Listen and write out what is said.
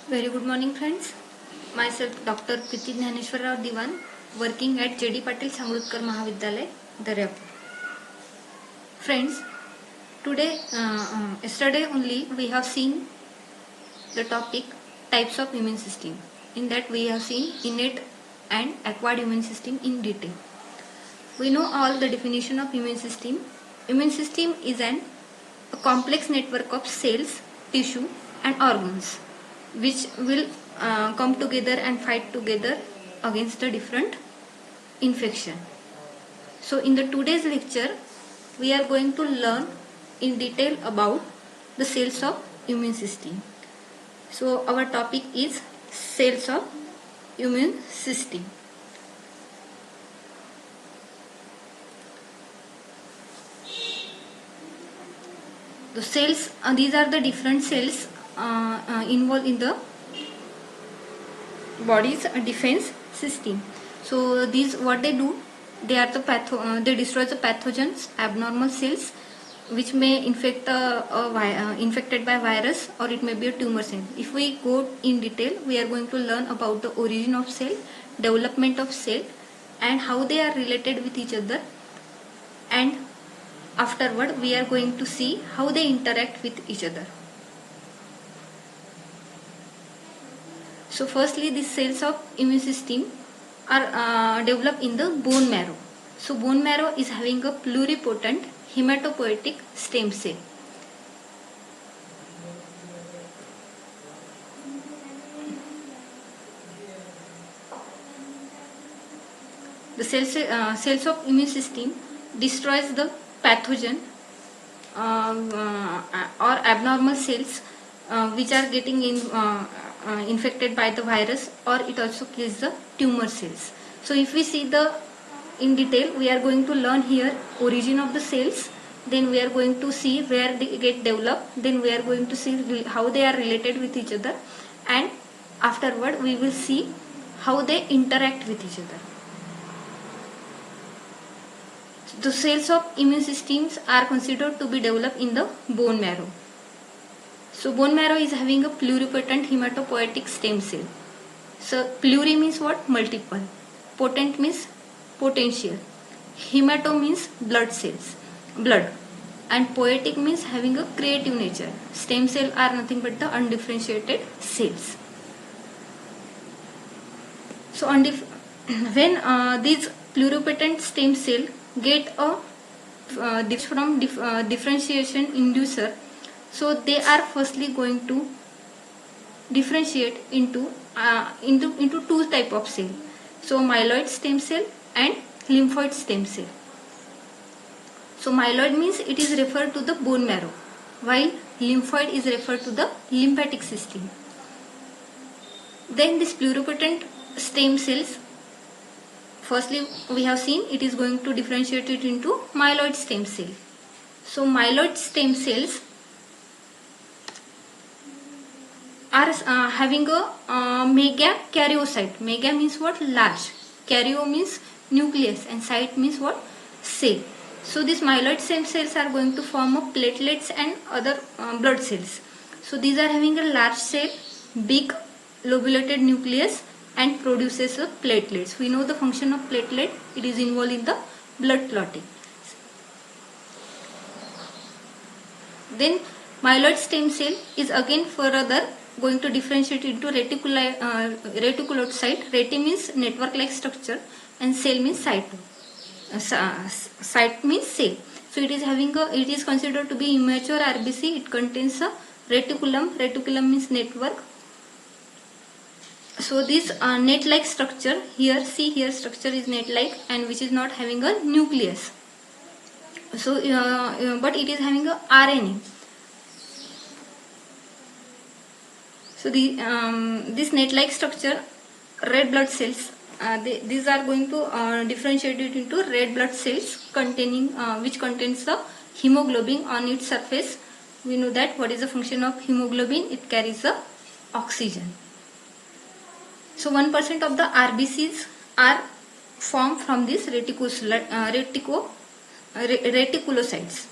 Very good morning, friends. Myself Dr. Priti Jnaneshwarrao Diwan, working at J.D. Patil Samruddkar Mahavidyalay, Daryapur. Friends, yesterday only we have seen the topic types of immune system. In that we have seen innate and acquired immune system in detail. We know all the definition of immune system. Immune system is a complex network of cells, tissue and organs which will come together and fight together against the different infection. So in the today's lecture we are going to learn in detail about the cells of immune system. So our topic is cells of immune system. The cells, these are the different cells involved in the body's defense system. So these, what they do, they are the they destroy the pathogens, abnormal cells which may infected by virus, or it may be a tumor cell. If we go in detail, we are going to learn about the origin of cell, development of cell, and how they are related with each other, and afterward we are going to see how they interact with each other. So firstly, these cells of immune system are developed in the bone marrow. So bone marrow is having a pluripotent hematopoietic stem cell. The cells of immune system destroys the pathogen or abnormal cells which are getting infected by the virus, or it also kills the tumor cells. So if we see in detail, we are going to learn here origin of the cells, then we are going to see where they get developed, then we are going to see how they are related with each other, and afterward we will see how they interact with each other. The cells of immune systems are considered to be developed in the bone marrow. So bone marrow is having a pluripotent hematopoietic stem cell. So pluri means what? Multiple. Potent means potential. Hemato means blood cells, blood. And poietic means having a creative nature. Stem cell are nothing but the undifferentiated cells. So when these pluripotent stem cell get from differentiation inducer, so they are firstly going to differentiate into two type of cell. So myeloid stem cell and lymphoid stem cell. So myeloid means it is referred to the bone marrow, while lymphoid is referred to the lymphatic system. Then this pluripotent stem cells, firstly we have seen it is going to differentiate it into myeloid stem cell. So myeloid stem cells are having a mega karyocyte. Mega means what? Large. Karyo means nucleus, and cyte means what? Cell. So these myeloid stem cells are going to form a platelets and other blood cells. So these are having a large cell, big lobulated nucleus, and produces platelets. We know the function of platelet. It is involved in the blood clotting. Then myeloid stem cell is again further going to differentiate into reticulocyte. Reti means network-like structure, and cell means cyto. Cyte means cell. So it is considered to be immature RBC. It contains a reticulum. Reticulum means network. So this net-like structure here, see here, structure is net-like, and which is not having a nucleus. So but it is having a RNA. So this net-like structure, red blood cells, these are going to differentiate it into red blood cells containing which contains the hemoglobin on its surface. We know that what is the function of hemoglobin? It carries the oxygen. So 1% of the RBCs are formed from these reticulocytes.